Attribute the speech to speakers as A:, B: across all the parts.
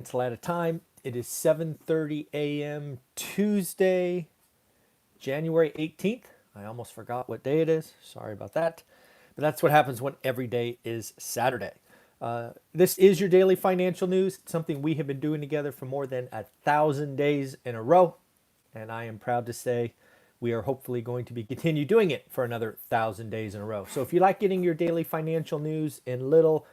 A: Until at a time. It is 7:30 a.m. Tuesday, January 18th. I almost forgot what day it is. Sorry about that. But that's what happens when every day is Saturday. This is your daily financial news. It's something we have been doing together for more than 1,000 days in a row. And I am proud to say we are hopefully going to be continue doing it for another 1,000 days in a row. So if you like getting your daily financial news in little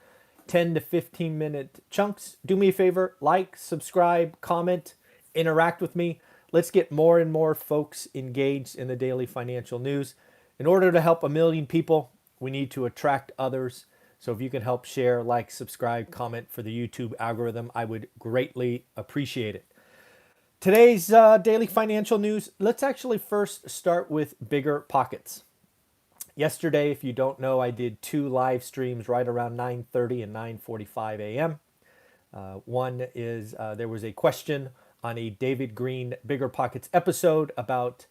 A: 10 to 15 minute chunks, do me a favor, like, subscribe, comment, interact with me. Let's get more and more folks engaged in the daily financial news. In order to help a million people, we need to attract others. So if you can help share, like, subscribe, comment for the YouTube algorithm, I would greatly appreciate it. Today's daily financial news, let's actually first start with bigger pockets. Yesterday, if you don't know, I did two live streams right around 9:30 and 9:45 a.m. One is there was a question on a David Green Bigger Pockets episode about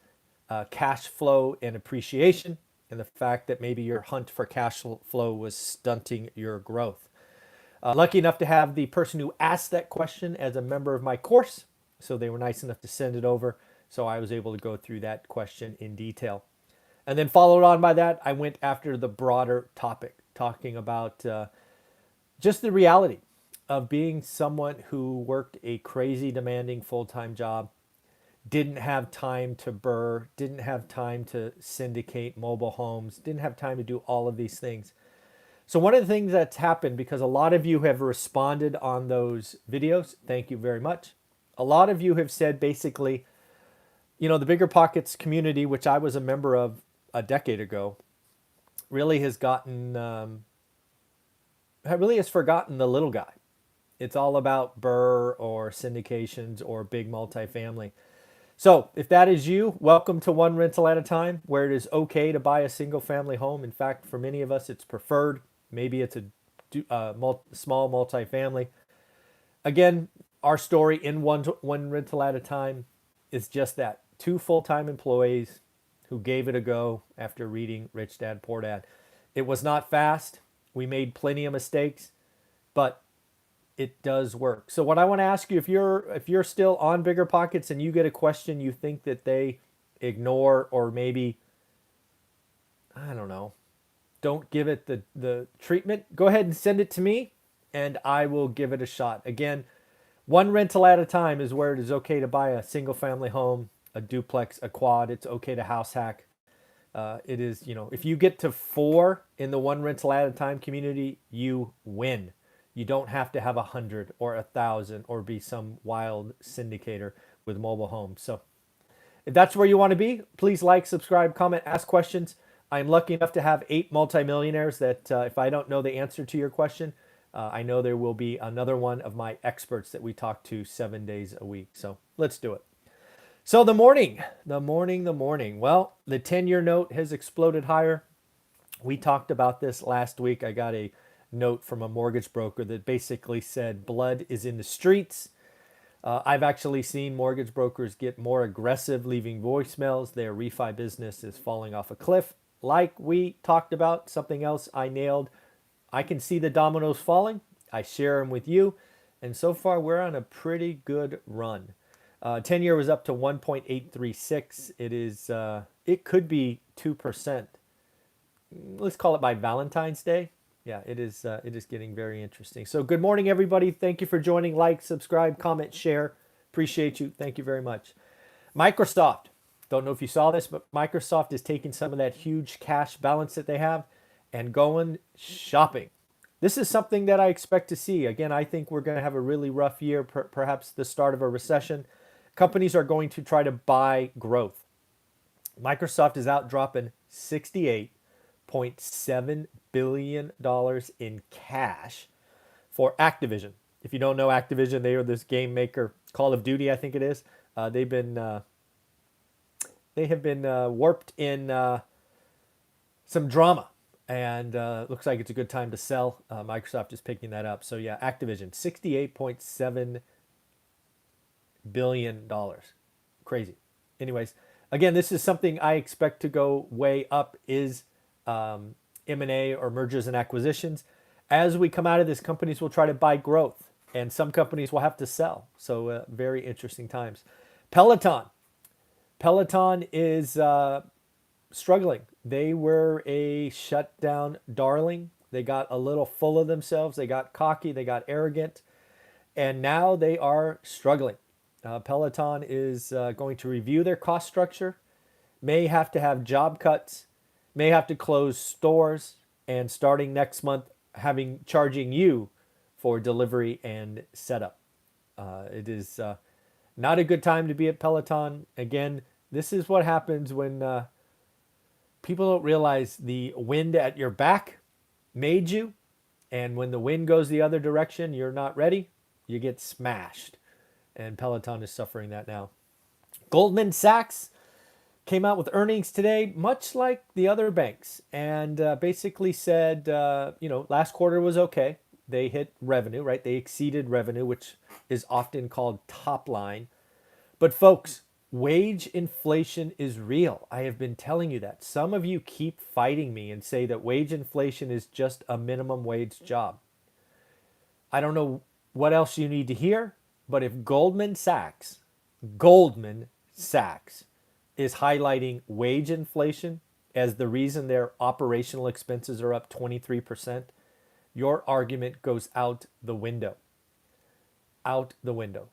A: cash flow and appreciation and the fact that maybe your hunt for cash flow was stunting your growth. Lucky enough to have the person who asked that question as a member of my course, so they were nice enough to send it over, so I was able to go through that question in detail. And then followed on by that, I went after the broader topic, talking about just the reality of being someone who worked a crazy demanding full-time job, didn't have time to burr, didn't have time to syndicate mobile homes, didn't have time to do all of these things. So one of the things that's happened, because a lot of you have responded on those videos, thank you very much. A lot of you have said basically, you know, the Bigger Pockets community, which I was a member of a decade ago, really has gotten, really has forgotten the little guy. It's all about burr or syndications or big multifamily. So if that is you, welcome to One Rental at a Time, where it is okay to buy a single family home. In fact, for many of us, it's preferred. Maybe it's a small multifamily. Again, our story in one Rental at a Time is just that. Two full-time employees who gave it a go after reading Rich Dad, Poor Dad. It was not fast. We made plenty of mistakes, but it does work. So what I want to ask you, if you're still on Bigger Pockets and you get a question you think that they ignore, or maybe, I don't know, don't give it the treatment, go ahead and send it to me and I will give it a shot. Again, one rental at a time is where it is okay to buy a single family home, a duplex, a quad. It's okay to house hack. It is, you know, if you get to 4 in the one rental at a time community, you win. You don't have to have 100 or 1,000 or be some wild syndicator with mobile homes. So if that's where you want to be, please like, subscribe, comment, ask questions. I'm lucky enough to have 8 multimillionaires that if I don't know the answer to your question, I know there will be another one of my experts that we talk to 7 days a week. So let's do it. So the morning. Well, the 10-year note has exploded higher. We talked about this last week. I got a note from a mortgage broker that basically said blood is in the streets. I've actually seen mortgage brokers get more aggressive, leaving voicemails. Their refi business is falling off a cliff. Like we talked about, something else I nailed. I can see the dominoes falling. I share them with you. And so far, we're on a pretty good run. 10-year was up to 1.836. It could be 2%. Let's call it by Valentine's Day. Yeah, it is getting very interesting. So good morning, everybody. Thank you for joining. Like, subscribe, comment, share. Appreciate you. Thank you very much. Microsoft. Don't know if you saw this, but Microsoft is taking some of that huge cash balance that they have and going shopping. This is something that I expect to see. Again, I think we're going to have a really rough year, perhaps the start of a recession. Companies are going to try to buy growth. Microsoft is out dropping $68.7 billion in cash for Activision. If you don't know Activision, they are this game maker, Call of Duty, I think it is. They have been warped in some drama, and looks like it's a good time to sell. Microsoft is picking that up. So yeah, Activision, $68.7 billion. Crazy. Anyways, again, this is something I expect to go way up, is M&A or mergers and acquisitions. As we come out of this, companies will try to buy growth. and some companies will have to sell. So very interesting times. Peloton. Peloton is struggling. They were a shutdown darling. They got a little full of themselves. They got cocky. They got arrogant. And now they are struggling. Peloton is going to review their cost structure, may have to have job cuts, may have to close stores, and starting next month, charging you for delivery and setup. It is not a good time to be at Peloton. Again, this is what happens when people don't realize the wind at your back made you, and when the wind goes the other direction, you're not ready, you get smashed. And Peloton is suffering that now. Goldman Sachs came out with earnings today, much like the other banks, and basically said, last quarter was okay. They hit revenue, right? They exceeded revenue, which is often called top line. But folks, wage inflation is real. I have been telling you that. Some of you keep fighting me and say that wage inflation is just a minimum wage job. I don't know what else you need to hear, but if Goldman Sachs is highlighting wage inflation as the reason their operational expenses are up 23%, your argument goes out the window. Out the window.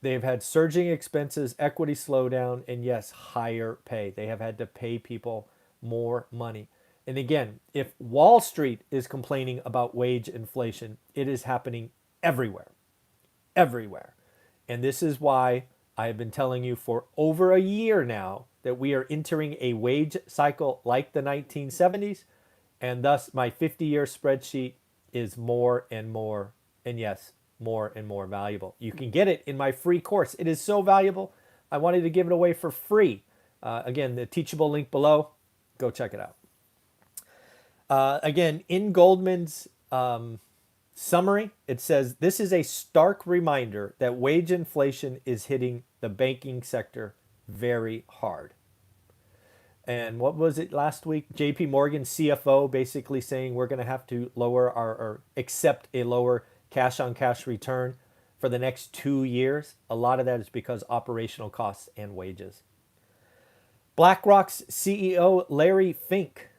A: They've had surging expenses, equity slowdown, and yes, higher pay. They have had to pay people more money. And again, if Wall Street is complaining about wage inflation, it is happening everywhere. Everywhere. And this is why I have been telling you for over a year now that we are entering a wage cycle like the 1970s. And thus my 50-year spreadsheet is more and more, and yes, more and more valuable. You can get it in my free course. It is so valuable. I wanted to give it away for free. Again, the Teachable link below. Go check it out. Again, in Goldman's summary, it says, this is a stark reminder that wage inflation is hitting the banking sector very hard. And what was it last week? JP Morgan CFO basically saying we're going to have to lower or accept a lower cash on cash return for the next 2 years. A lot of that is because operational costs and wages. BlackRock's CEO Larry Fink.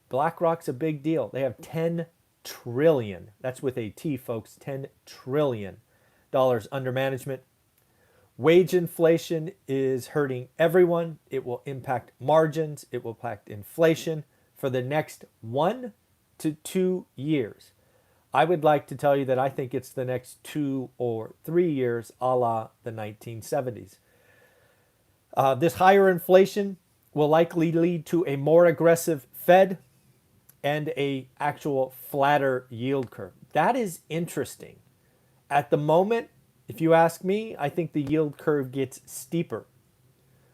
A: BlackRock's a big deal. They have 10 trillion. That's with a T, folks. $10 trillion under management. Wage inflation is hurting everyone. It will impact margins. It will impact inflation for the next 1 to 2 years. I would like to tell you that I think it's the next 2 or 3 years, a la the 1970s. This higher inflation will likely lead to a more aggressive Fed and a actual flatter yield curve. That is interesting. At the moment, if you ask me, I think the yield curve gets steeper.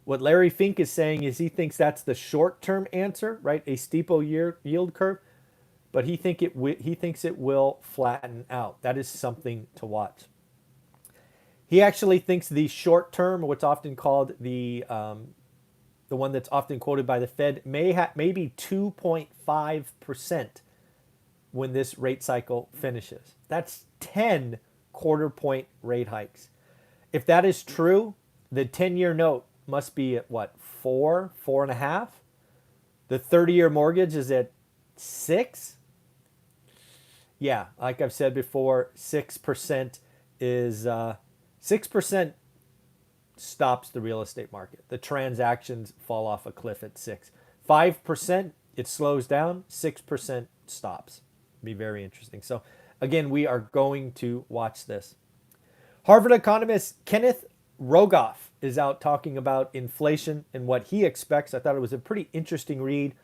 A: What Larry Fink is saying is he thinks that's the short-term answer, right? A steeper yield curve, but he thinks it will flatten out. That is something to watch. He actually thinks the short-term, what's often called the one that's often quoted by the Fed, may be 2.5% when this rate cycle finishes. That's 10 quarter point rate hikes. If that is true, the 10-year note must be at what, 4.5? The 30-year mortgage is at 6? Yeah, like I've said before, 6% is 6% stops the real estate market. The transactions fall off a cliff at 6. 5%, it slows down. 6% stops. Be very interesting. So again, we are going to watch this. Harvard economist Kenneth Rogoff is out talking about inflation and what he expects. I thought it was a pretty interesting read.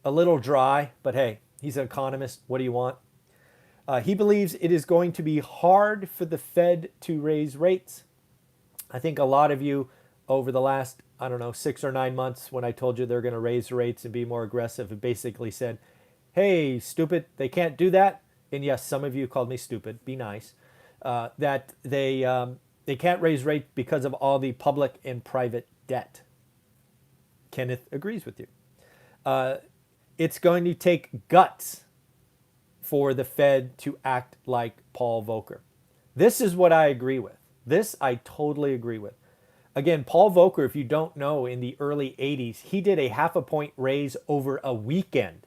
A: A little dry, but hey, he's an economist. What do you want? He believes it is going to be hard for the Fed to raise rates. I think a lot of you over the last, 6 or 9 months when I told you they're going to raise rates and be more aggressive have basically said, hey, stupid, they can't do that. And yes, some of you called me stupid. Be nice. That they can't raise rates because of all the public and private debt. Kenneth agrees with you. It's going to take guts for the Fed to act like Paul Volcker. This is what I agree with. This I totally agree with. Again, Paul Volcker, if you don't know, in the early 80s, he did a half a point raise over a weekend.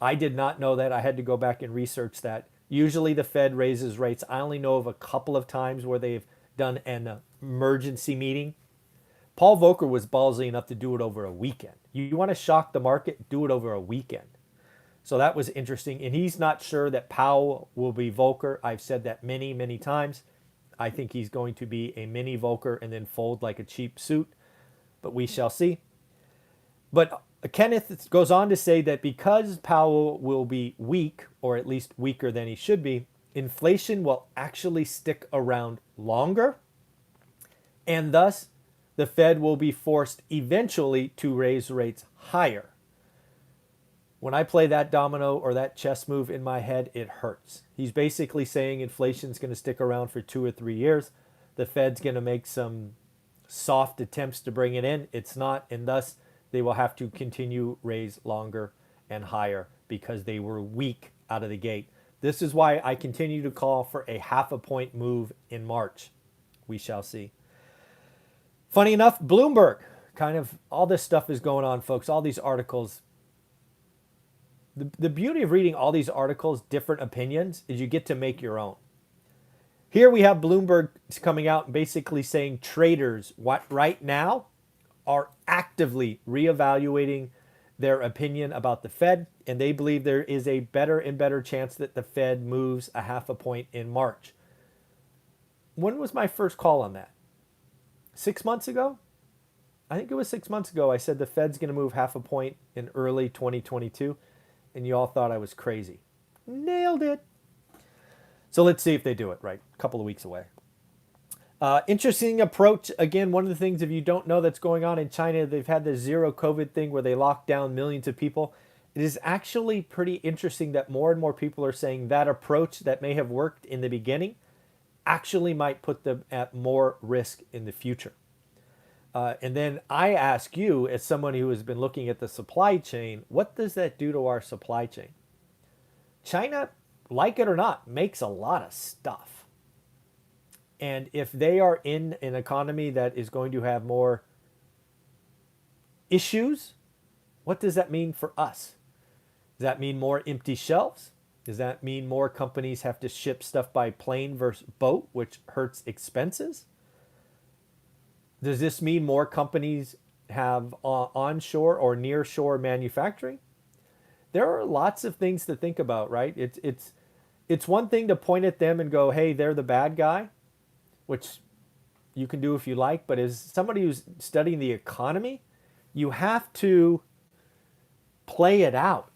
A: I did not know that. I had to go back and research that. Usually the Fed raises rates. I only know of a couple of times where they've done an emergency meeting. Paul Volcker was ballsy enough to do it over a weekend. You want to shock the market? Do it over a weekend. So that was interesting. And he's not sure that Powell will be Volcker. I've said that many, many times. I think he's going to be a mini Volcker and then fold like a cheap suit. But we shall see. But Kenneth goes on to say that because Powell will be weak, or at least weaker than he should be, inflation will actually stick around longer. And thus, the Fed will be forced eventually to raise rates higher. When I play that domino or that chess move in my head, it hurts. He's basically saying inflation's going to stick around for 2 or 3 years. The Fed's going to make some soft attempts to bring it in. It's not, and thus they will have to continue raise longer and higher because they were weak out of the gate. This is why I continue to call for a half a point move in March. We shall see. Funny enough, Bloomberg, kind of all this stuff is going on, folks, all these articles. The beauty of reading all these articles, different opinions, is you get to make your own. Here we have Bloomberg coming out and basically saying traders right now are actively reevaluating their opinion about the Fed, and they believe there is a better and better chance that the Fed moves a half a point in March. When was my first call on that? 6 months ago? I think it was 6 months ago. I said the Fed's going to move half a point in early 2022. And you all thought I was crazy. Nailed it. So let's see if they do it right. A couple of weeks away. Interesting approach. Again, one of the things, if you don't know, that's going on in China, they've had the zero COVID thing where they lock down millions of people. It is actually pretty interesting that more and more people are saying that approach that may have worked in the beginning actually might put them at more risk in the future. And then I ask you, as someone who has been looking at the supply chain, what does that do to our supply chain? China, like it or not, makes a lot of stuff. And if they are in an economy that is going to have more issues, what does that mean for us? Does that mean more empty shelves? Does that mean more companies have to ship stuff by plane versus boat, which hurts expenses? Does this mean more companies have onshore or nearshore manufacturing? There are lots of things to think about, right? It's one thing to point at them and go, hey, they're the bad guy, which you can do if you like. But as somebody who's studying the economy, you have to play it out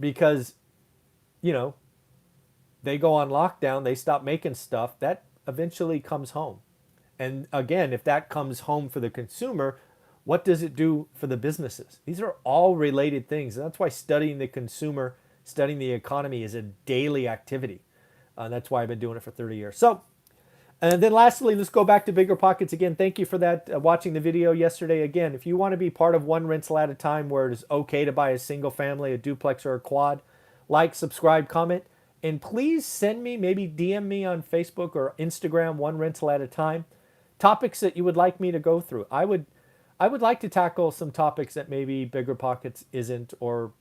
A: because, you know, they go on lockdown, they stop making stuff, that eventually comes home. And again, if that comes home for the consumer, what does it do for the businesses? These are all related things. And that's why studying the consumer, studying the economy is a daily activity. That's why I've been doing it for 30 years. So, and then lastly, let's go back to Bigger Pockets. Again, thank you for that, watching the video yesterday. Again, if you want to be part of one rental at a time where it is okay to buy a single family, a duplex, or a quad, like, subscribe, comment, and please send me, maybe DM me on Facebook or Instagram, one rental at a time, topics that you would like me to go through. I would like to tackle some topics that maybe Bigger Pockets isn't, or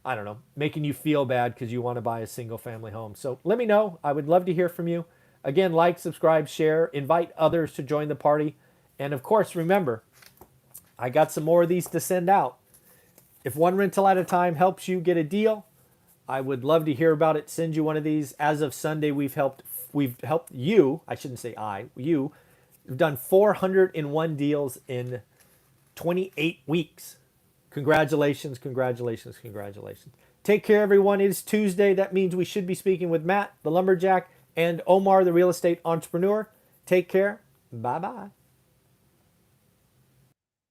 A: I don't know, making you feel bad because you want to buy a single family home. So let me know. I would love to hear from you. Again, like, subscribe, share, invite others to join the party. And of course, remember, I got some more of these to send out. If one rental at a time helps you get a deal, I would love to hear about it. Send you one of these. As of Sunday, we've helped you. I shouldn't say you. We've done 401 deals in 28 weeks. Congratulations, congratulations, congratulations. Take care, everyone. It is Tuesday. That means we should be speaking with Matt, the lumberjack, and Omar, the real estate entrepreneur. Take care. Bye-bye.